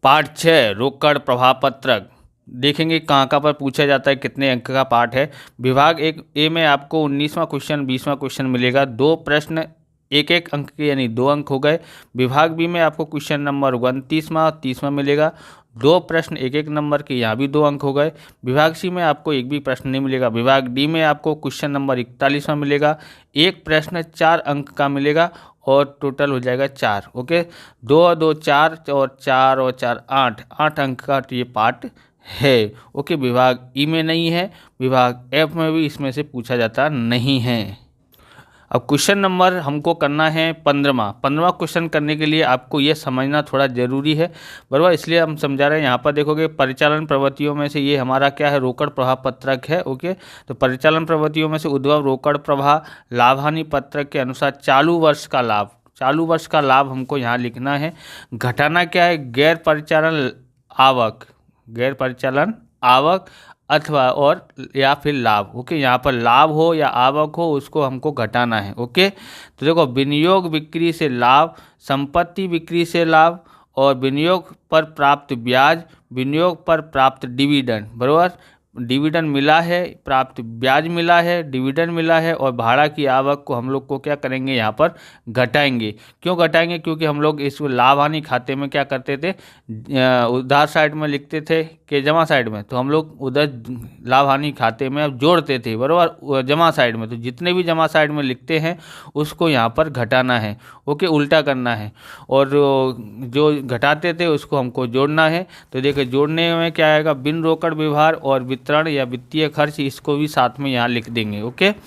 पाठ 6 रोकड़ प्रभाव पत्रक देखेंगे कहाँ कहाँ पर पूछा जाता है, कितने अंक का पाठ है। विभाग एक ए में आपको 19वां क्वेश्चन 20वां क्वेश्चन मिलेगा, 2 प्रश्न 1-1 अंक के यानी 2 अंक हो गए। विभाग बी में आपको क्वेश्चन नंबर 29वां 30वां मिलेगा, 2 प्रश्न 1-1 नंबर के, यहाँ भी 2 अंक हो गए। विभाग सी में आपको एक भी प्रश्न नहीं मिलेगा। विभाग डी में आपको क्वेश्चन नंबर 41वां मिलेगा, 1 प्रश्न 4 अंक का मिलेगा और टोटल हो जाएगा 4। ओके, 2 और 2 4 और 4 और 4 8 अंक का ये पाठ है। ओके, विभाग ई में नहीं है, विभाग एफ में भी इसमें से पूछा जाता नहीं है। अब क्वेश्चन नंबर हमको करना है 15वां क्वेश्चन करने के लिए आपको ये समझना थोड़ा ज़रूरी है, बराबर, इसलिए हम समझा रहे हैं। यहाँ पर देखोगे परिचालन प्रवृत्तियों में से ये हमारा क्या है, रोकड़ प्रवाह पत्रक है। ओके, तो परिचालन प्रवृत्तियों में से उद्भव रोकड़ प्रवाह लाभ हानि पत्रक के अनुसार चालू वर्ष का लाभ हमको यहाँ लिखना है। घटाना क्या है, गैर परिचालन आवक अथवा और या फिर लाभ। ओके, यहाँ पर लाभ हो या आवक हो उसको हमको घटाना है। ओके, तो देखो विनियोग बिक्री से लाभ, संपत्ति बिक्री से लाभ और विनियोग पर प्राप्त ब्याज, विनियोग पर प्राप्त डिविडेंड, बराबर, डिविडेंड मिला है, प्राप्त ब्याज मिला है, डिविडेंड मिला है और भाड़ा की आवक को हम लोग को क्या करेंगे, यहाँ पर घटाएंगे। क्यों घटाएंगे, क्योंकि हम लोग इस लाभ हानि खाते में क्या करते थे, उधार साइड में लिखते थे कि जमा साइड में, तो हम लोग उधर लाभ हानि खाते में अब जोड़ते थे, बराबर, जमा साइड में। तो जितने भी जमा साइड में लिखते हैं उसको यहाँ पर घटाना है। ओके, उल्टा करना है, और जो घटाते थे उसको हमको जोड़ना है। तो देखिए जोड़ने में क्या आएगा, बिन रोकड़ व्यवहार और वितरण या वित्तीय खर्च, इसको भी साथ में यहाँ लिख देंगे। ओके, तो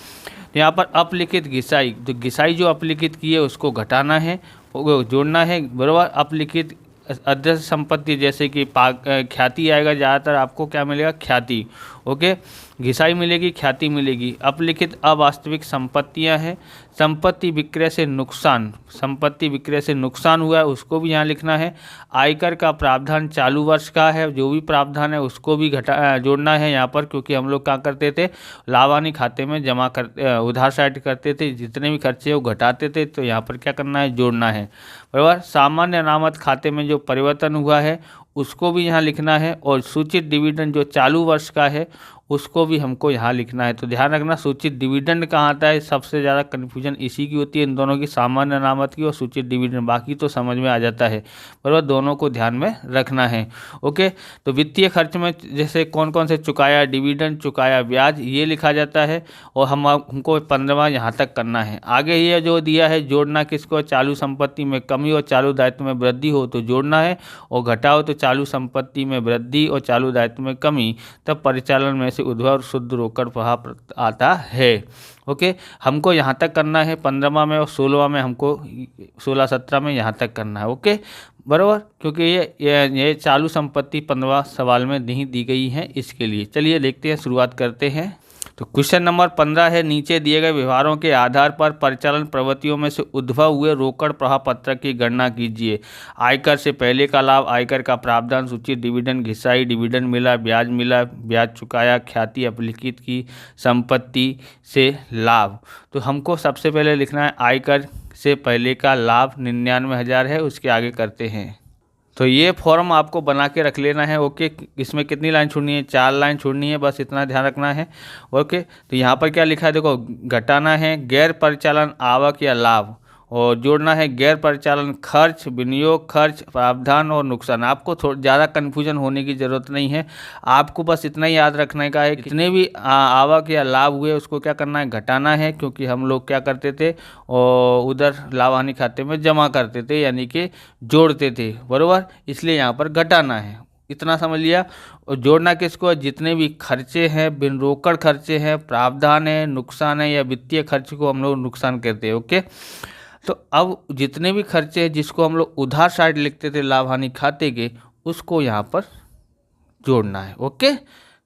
यहाँ पर अपलिखित घिसाई, तो घिसाई जो अपलिखित की है उसको घटाना है, जोड़ना है, बराबर। अपलिखित अध्यक्ष संपत्ति जैसे कि ख्याति आएगा, ज़्यादातर आपको क्या मिलेगा, ख्याति। ओके, घिसाई मिलेगी, ख्याति मिलेगी। अपलिखित अवास्तविक संपत्तियां हैं, संपत्ति विक्रय से नुकसान हुआ है उसको भी यहाँ लिखना है। आयकर का प्रावधान चालू वर्ष का है, जो भी प्रावधान है उसको भी जोड़ना है यहाँ पर, क्योंकि हम लोग क्या करते थे, लाभ हानि खाते में जमा कर उधार साइड करते थे, जितने भी खर्चे वो घटाते थे, तो यहाँ पर क्या करना है, जोड़ना है, बराबर। सामान्य अनामत खाते में जो परिवर्तन हुआ है उसको भी यहाँ लिखना है, और सूचित डिविडेंड जो चालू वर्ष का है उसको भी हमको यहाँ लिखना है। तो ध्यान रखना, सूचित डिविडेंड कहाँ आता है, सबसे ज़्यादा कन्फ्यूजन इसी की होती है, इन दोनों की, सामान्य अनामत की और सूचित डिविडेंड, बाकी तो समझ में आ जाता है, बराबर, दोनों को ध्यान में रखना है। ओके, तो वित्तीय खर्च में जैसे कौन कौन से चुकाया डिविडेंड, चुकाया ब्याज, ये लिखा जाता है, और हमको 15वां यहाँ तक करना है। आगे ये जो दिया है, जोड़ना किसको, चालू संपत्ति में कमी और चालू दायित्व में वृद्धि हो तो जोड़ना है, और घटाओ तो चालू संपत्ति में वृद्धि और चालू दायित्व में कमी, तब परिचालन में से उद्भव शुद्ध रोकड़ प्रवाह आता है। ओके, हमको यहाँ तक करना है 15वां में, और 16वां में हमको 16-17 में यहाँ तक करना है। ओके, बराबर, क्योंकि ये चालू संपत्ति 15वां सवाल में नहीं दी गई है, इसके लिए चलिए देखते हैं, शुरुआत करते हैं। तो क्वेश्चन नंबर 15 है, नीचे दिए गए व्यवहारों के आधार पर परिचालन प्रवृत्तियों में से उद्भव हुए रोकड़ प्रवाह पत्रक की गणना कीजिए। आयकर से पहले का लाभ, आयकर का प्रावधान, सूचित डिविडेंड, घिसाई, डिविडेंड मिला, ब्याज चुकाया, ख्याति अपलिखित की, संपत्ति से लाभ। तो हमको सबसे पहले लिखना है आयकर से पहले का लाभ 99,000 है, उसके आगे करते हैं। तो ये फॉर्म आपको बना के रख लेना है। ओके, इसमें कितनी लाइन छोड़नी है, 4 लाइन छोड़नी है, बस इतना ध्यान रखना है। ओके, तो यहाँ पर क्या लिखा है, देखो, घटाना है गैर परिचालन आवक या लाभ, और जोड़ना है गैर परिचालन खर्च, विनियोग खर्च, प्रावधान और नुकसान। आपको थोड़ा ज़्यादा कन्फ्यूजन होने की ज़रूरत नहीं है, आपको बस इतना ही याद रखने का है, कितने भी आवक या लाभ हुए उसको क्या करना है, घटाना है, क्योंकि हम लोग क्या करते थे, और उधर लाभ हानि खाते में जमा करते थे, यानी कि जोड़ते थे, बराबर, इसलिए यहाँ पर घटाना है, इतना समझ लिया। और जोड़ना किसको है, जितने भी खर्चे हैं, बिन रोकड़ खर्चे हैं, प्रावधान है, नुकसान है या वित्तीय खर्च को हम लोग नुकसान कहते हैं। ओके, तो अब जितने भी खर्चे हैं जिसको हम लोग उधार साइड लिखते थे लाभ हानि खाते के, उसको यहाँ पर जोड़ना है। ओके,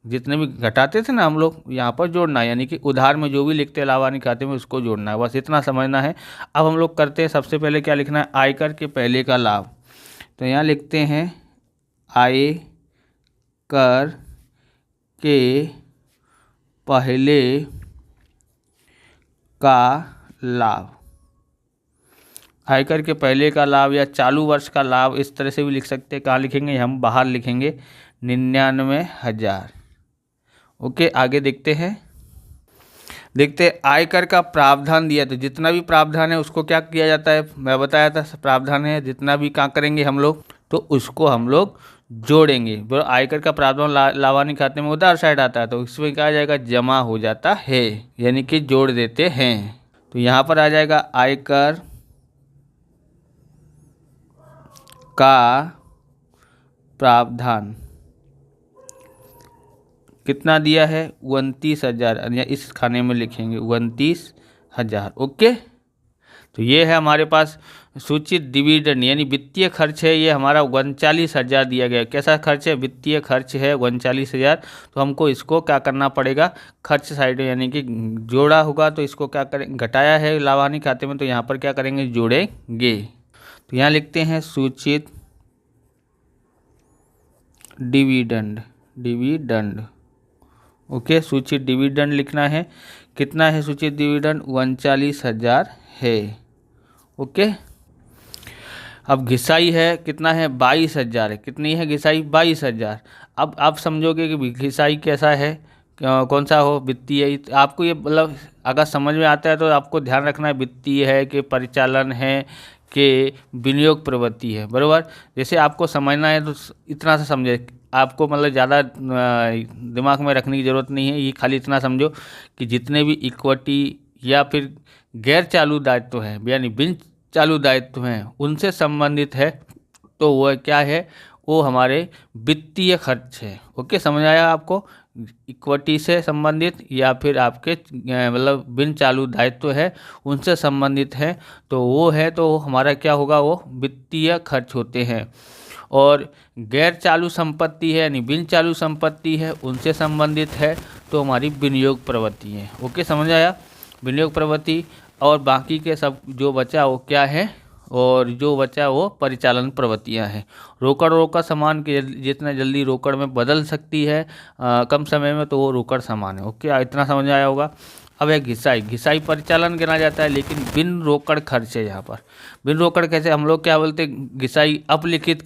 जितने भी घटाते थे ना हम लोग, यहाँ पर जोड़ना है, यानी कि उधार में जो भी लिखते हैं लाभ हानि खाते में उसको जोड़ना है, बस इतना समझना है। अब हम लोग करते हैं, सबसे पहले क्या लिखना है, आयकर के पहले का लाभ। तो यहाँ लिखते हैं आयकर के पहले का लाभ। आयकर के पहले का लाभ या चालू वर्ष का लाभ इस तरह से भी लिख सकते हैं। कहाँ लिखेंगे, हम बाहर लिखेंगे 99,000। ओके, आगे देखते हैं। आयकर का प्रावधान दिया, तो जितना भी प्रावधान है उसको क्या किया जाता है, मैं बताया था प्रावधान है जितना भी क्या करेंगे हम लोग, तो उसको हम लोग जोड़ेंगे। वो आयकर का प्रावधान लाभानी खाते में उधार साइड आता है, तो इसमें क्या आ जाएगा, जमा हो जाता है, यानी कि जोड़ देते हैं। तो यहाँ पर आ जाएगा आयकर का प्रावधान कितना दिया है, 29,000, या इस खाने में लिखेंगे 29,000। ओके, तो ये है हमारे पास सूचित डिविडेंड यानी वित्तीय खर्च है, ये हमारा 39,000 दिया गया। कैसा खर्च है, वित्तीय खर्च है 39,000। तो हमको इसको क्या करना पड़ेगा, खर्च साइड यानी कि जोड़ा होगा, तो इसको क्या करें, घटाया है लाभानी खाते में, तो यहाँ पर क्या करेंगे, जोड़ेंगे। तो यहाँ लिखते हैं सूचित डिविडेंड। ओके, सूचित डिविडेंड लिखना है। कितना है सूचित डिविडेंड, 39,000 है। ओके, अब घिसाई है, कितना है, 22,000 है। कितनी है घिसाई, 22,000। अब आप समझोगे कि घिसाई कैसा है, कौन सा हो, वित्तीय। आपको ये मतलब अगर समझ में आता है तो आपको ध्यान रखना है वित्तीय है कि परिचालन है कि विनियोग प्रवृत्ति है, बराबर। जैसे आपको समझना है तो इतना सा समझे, आपको मतलब ज़्यादा दिमाग में रखने की ज़रूरत नहीं है। ये खाली इतना समझो कि जितने भी इक्विटी या फिर गैर चालू दायित्व हैं यानी बिन चालू दायित्व हैं उनसे संबंधित है, तो वह क्या है, वो हमारे वित्तीय खर्च है। ओके, समझ आया आपको, इक्विटी से संबंधित या फिर आपके मतलब बिन चालू दायित्व है उनसे संबंधित है, तो वो है, तो हमारा क्या होगा, वो वित्तीय खर्च होते हैं। और गैर चालू संपत्ति है यानी बिन चालू संपत्ति है उनसे संबंधित है, तो हमारी विनियोग प्रवृत्ति है। ओके, समझ आया, विनियोग प्रवृत्ति। और बाकी के सब जो बचा वो क्या है, और जो बचा वो परिचालन प्रवृत्तियां हैं। रोकड़ सामान के जितना जल्दी रोकड़ में बदल सकती है कम समय में, तो वो रोकड़ सामान है। ओके, इतना समझ आया होगा। अब है घिसाई परिचालन गिना जाता है, लेकिन बिन रोकड़ खर्च है। यहाँ पर बिन रोकड़ कैसे, हम लोग क्या बोलते हैं, घिसाई अपलिखित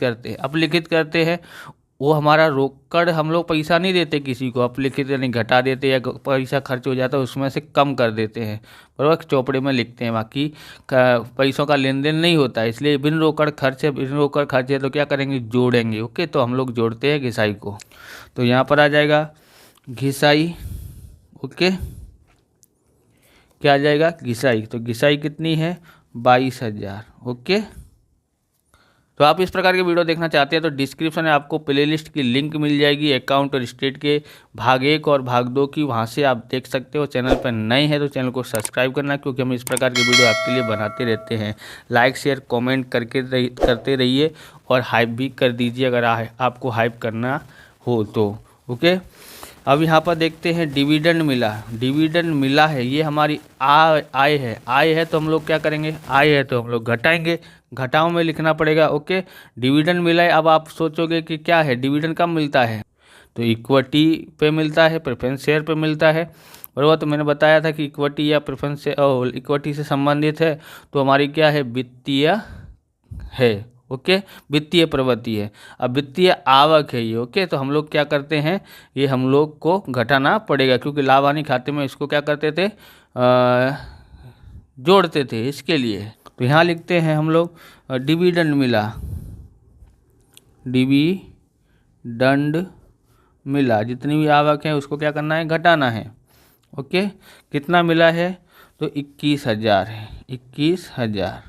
करते हैं। वो हमारा रोकड़, हम लोग पैसा नहीं देते किसी को, अपलिखित यानी घटा देते, या पैसा खर्च हो जाता है उसमें से कम कर देते हैं, बराबर, चौपड़े में लिखते हैं। बाकी पैसों का लेन देन नहीं होता है, इसलिए बिन रोकड़ खर्च है, तो क्या करेंगे, जोड़ेंगे। ओके, तो हम लोग जोड़ते हैं घिसाई को, तो यहाँ पर आ जाएगा घिसाई। ओके, क्या आ जाएगा, घिसाई। तो घिसाई कितनी है, 22,000। ओके, तो आप इस प्रकार के वीडियो देखना चाहते हैं तो डिस्क्रिप्शन में आपको प्लेलिस्ट की लिंक मिल जाएगी, अकाउंट और स्टेट के भाग 1 और भाग 2 की, वहां से आप देख सकते हो। चैनल पर नए हैं तो चैनल को सब्सक्राइब करना, क्योंकि हम इस प्रकार के वीडियो आपके लिए बनाते रहते हैं। लाइक शेयर कमेंट करते रहिए और हाइप भी कर दीजिए अगर आपको हाइप करना हो तो। ओके, अब यहाँ पर देखते हैं डिविडेंड मिला है, ये हमारी आय है, तो हम लोग क्या करेंगे, आय है तो हम लोग घटाएंगे, घटाओ में लिखना पड़ेगा। ओके, डिविडेंड मिला है। अब आप सोचोगे कि क्या है, डिविडेंड कब मिलता है, तो इक्विटी पे मिलता है, प्रेफरेंस शेयर पे मिलता है, बराबर। तो मैंने बताया था कि इक्विटी या प्रेफरेंस इक्विटी से संबंधित है, तो हमारी क्या है, वित्तीय है। ओके, वित्तीय प्रवृत्ति है। अब वित्तीय आवक है ये। ओके, तो हम लोग क्या करते हैं, ये हम लोग को घटाना पड़ेगा, क्योंकि लाभ हानि खाते में इसको क्या करते थे, जोड़ते थे, इसके लिए। तो यहाँ लिखते हैं हम लोग डिविडेंड मिला, जितनी भी आवक है उसको क्या करना है, घटाना है। ओके, कितना मिला है, तो 21,000 है, 21,000।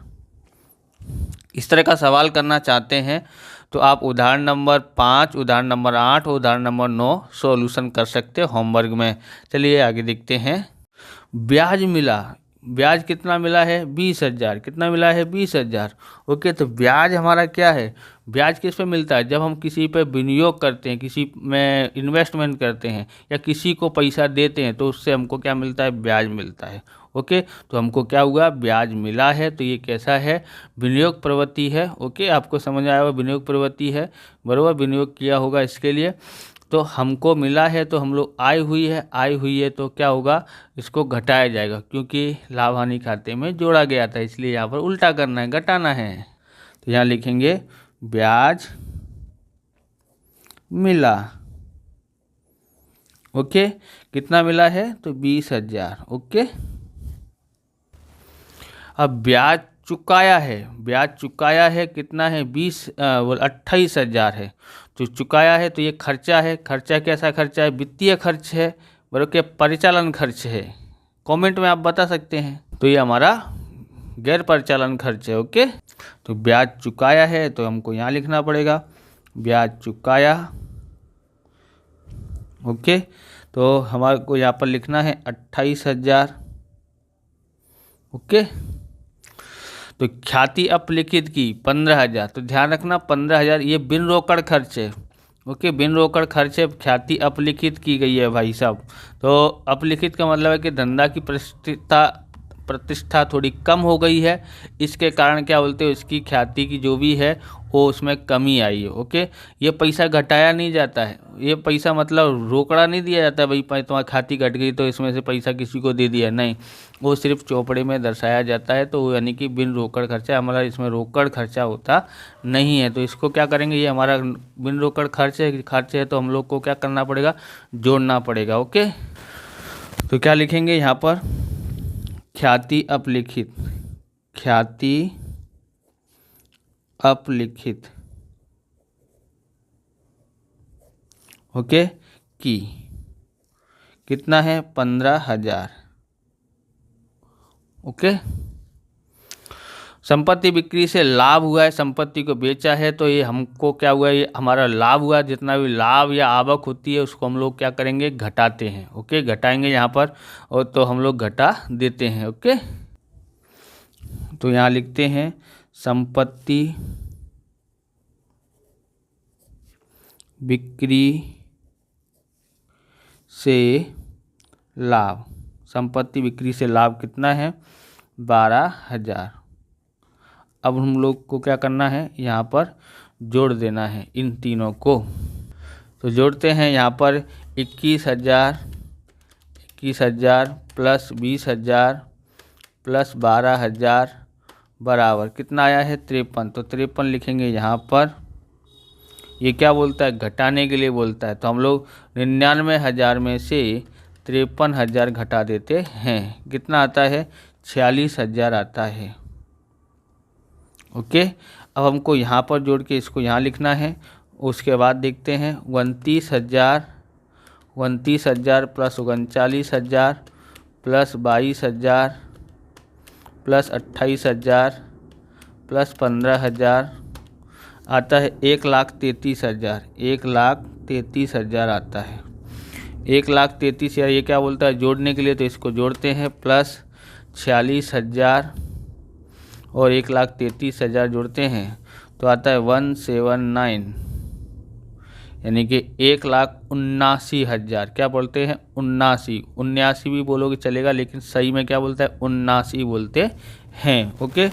इस तरह का सवाल करना चाहते हैं तो आप उदाहरण नंबर 5, उदाहरण नंबर 8, उदाहरण नंबर 9 सॉल्यूशन कर सकते हो होमवर्क में। चलिए आगे देखते हैं। ब्याज कितना मिला है, 20,000। कितना मिला है, 20,000। ओके, तो ब्याज हमारा क्या है, ब्याज किस पे मिलता है, जब हम किसी पे विनियोग करते हैं, किसी में इन्वेस्टमेंट करते हैं या किसी को पैसा देते हैं, तो उससे हमको क्या मिलता है, ब्याज मिलता है। ओके, तो हमको क्या हुआ, ब्याज मिला है, तो ये कैसा है, विनियोग प्रवृत्ति है। ओके, आपको समझ आया होगा, विनियोग प्रवृत्ति है, बराबर, विनियोग किया होगा इसके लिए। तो हमको मिला है तो हम लोग आई हुई है तो क्या होगा, इसको घटाया जाएगा क्योंकि लाभ हानि खाते में जोड़ा गया था, इसलिए यहाँ पर उल्टा करना है, घटाना है। तो यहाँ लिखेंगे ब्याज मिला। ओके, कितना मिला है तो 20,000। ओके, अब ब्याज चुकाया है कितना है 28,000 है। तो चुकाया है तो ये खर्चा है, खर्चा कैसा खर्चा है, वित्तीय खर्च है, बल्कि परिचालन खर्च है। कमेंट में आप बता सकते हैं। तो ये हमारा गैर परिचालन खर्च है। ओके, तो ब्याज चुकाया है तो हमको यहाँ लिखना पड़ेगा ब्याज चुकाया। ओके, तो हमारे को यहाँ पर लिखना है 28,000। ओके, तो ख्याति अपलिखित की 15,000। तो ध्यान रखना 15,000 ये बिन रोकड़ खर्च है। ओके, बिन रोकड़ खर्च है, ख्याति अपलिखित की गई है भाई साहब। तो अपलिखित का मतलब है कि धंधा की प्रतिष्ठा थोड़ी कम हो गई है, इसके कारण क्या बोलते हैं, इसकी ख्याति की जो भी है वो उसमें कमी आई है। ओके, ये पैसा घटाया नहीं जाता है, ये पैसा मतलब रोकड़ा नहीं दिया जाता है भाई तुम्हारी ख्याति घट गई तो इसमें से पैसा किसी को दे दिया, नहीं, वो सिर्फ चौपड़े में दर्शाया जाता है। तो यानी कि बिन रोकड़ खर्चा, हमारा इसमें रोकड़ खर्चा होता नहीं है। तो इसको क्या करेंगे, ये हमारा बिन रोकड़ खर्च है तो हम लोग को क्या करना पड़ेगा, जोड़ना पड़ेगा। ओके, तो क्या लिखेंगे यहाँ पर ख्याति अपलिखित ओके की कितना है 15,000। ओके, संपत्ति बिक्री से लाभ हुआ है, संपत्ति को बेचा है तो ये हमको क्या हुआ, ये हमारा लाभ हुआ। जितना भी लाभ या आवक होती है उसको हम लोग क्या करेंगे, घटाते हैं। ओके, घटाएंगे यहाँ पर, और तो हम लोग घटा देते हैं। ओके, तो यहाँ लिखते हैं संपत्ति बिक्री से लाभ, संपत्ति बिक्री से लाभ कितना है 12,000। अब हम लोग को क्या करना है, यहाँ पर जोड़ देना है इन तीनों को। तो जोड़ते हैं यहाँ पर 21,000 प्लस 20,000 प्लस 12,000 बराबर कितना आया है 53। तो 53 लिखेंगे यहाँ पर। ये क्या बोलता है, घटाने के लिए बोलता है। तो हम लोग 99,000 में से 53,000 घटा देते हैं, कितना आता है 46,000 आता है। ओके, अब हमको यहाँ पर जोड़ के इसको यहाँ लिखना है। उसके बाद देखते हैं 29,000 प्लस 39,000 प्लस 22,000 प्लस 28,000 प्लस 15,000 आता है 1,33,000। 1,33,000 आता है 1,33,000। ये क्या बोलता है, जोड़ने के लिए, तो इसको जोड़ते हैं प्लस 46,000 और 1,33,000 जोड़ते हैं तो आता है 179, यानी कि 1,79,000। क्या बोलते हैं 79 भी बोलोगे चलेगा, लेकिन सही में क्या बोलता है 79 बोलते हैं। ओके,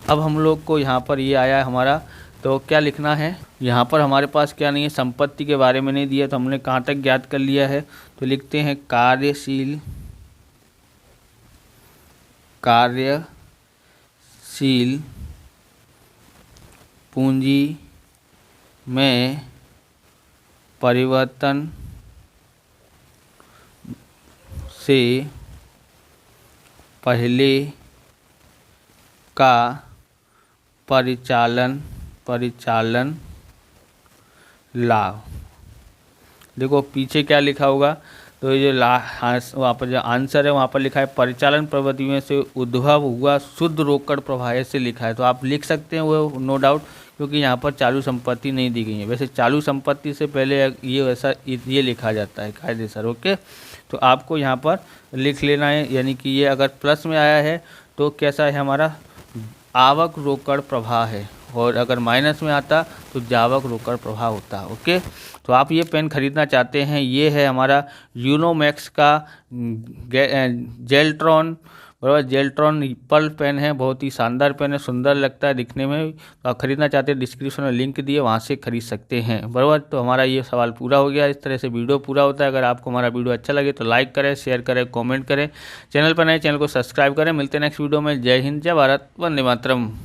अब हम लोग को यहाँ पर ये आया है हमारा, तो क्या लिखना है, यहाँ पर हमारे पास क्या नहीं है, संपत्ति के बारे में नहीं दिया, तो हमने कहाँ तक ज्ञात कर लिया है। तो लिखते हैं कार्यशील पूंजी में परिवर्तन से पहले का परिचालन लाभ। देखो पीछे क्या लिखा होगा, तो ये वहाँ पर जो आंसर है वहाँ पर लिखा है परिचालन प्रवृत्तियों से उद्भव हुआ शुद्ध रोकड़ प्रवाह से लिखा है। तो आप लिख सकते हैं वो, नो डाउट, क्योंकि यहाँ पर चालू संपत्ति नहीं दी गई है। वैसे चालू संपत्ति से पहले ये लिखा जाता है कायदेसर। ओके, तो आपको यहाँ पर लिख लेना है, यानी कि ये अगर प्लस में आया है तो कैसा है हमारा आवक रोकड़ प्रवाह है, और अगर माइनस में आता तो जावक रोकड़ प्रवाह होता है। ओके, तो आप ये पेन खरीदना चाहते हैं, ये है हमारा यूनोमैक्स का जेल्ट्रॉन बराबर। जेल्ट्रॉन पर्ल पेन है, बहुत ही शानदार पेन है, सुंदर लगता है दिखने में। तो आप खरीदना चाहते हैं डिस्क्रिप्शन में लिंक दिए, वहाँ से खरीद सकते हैं, बराबर। तो हमारा ये सवाल पूरा हो गया। इस तरह से वीडियो पूरा होता है। अगर आपको हमारा वीडियो अच्छा लगे तो लाइक करें, शेयर करें, कॉमेंट करें। चैनल पर नए चैनल को सब्सक्राइब करें। मिलते हैं नेक्स्ट वीडियो में। जय हिंद, जय भारत, वंदे मातरम।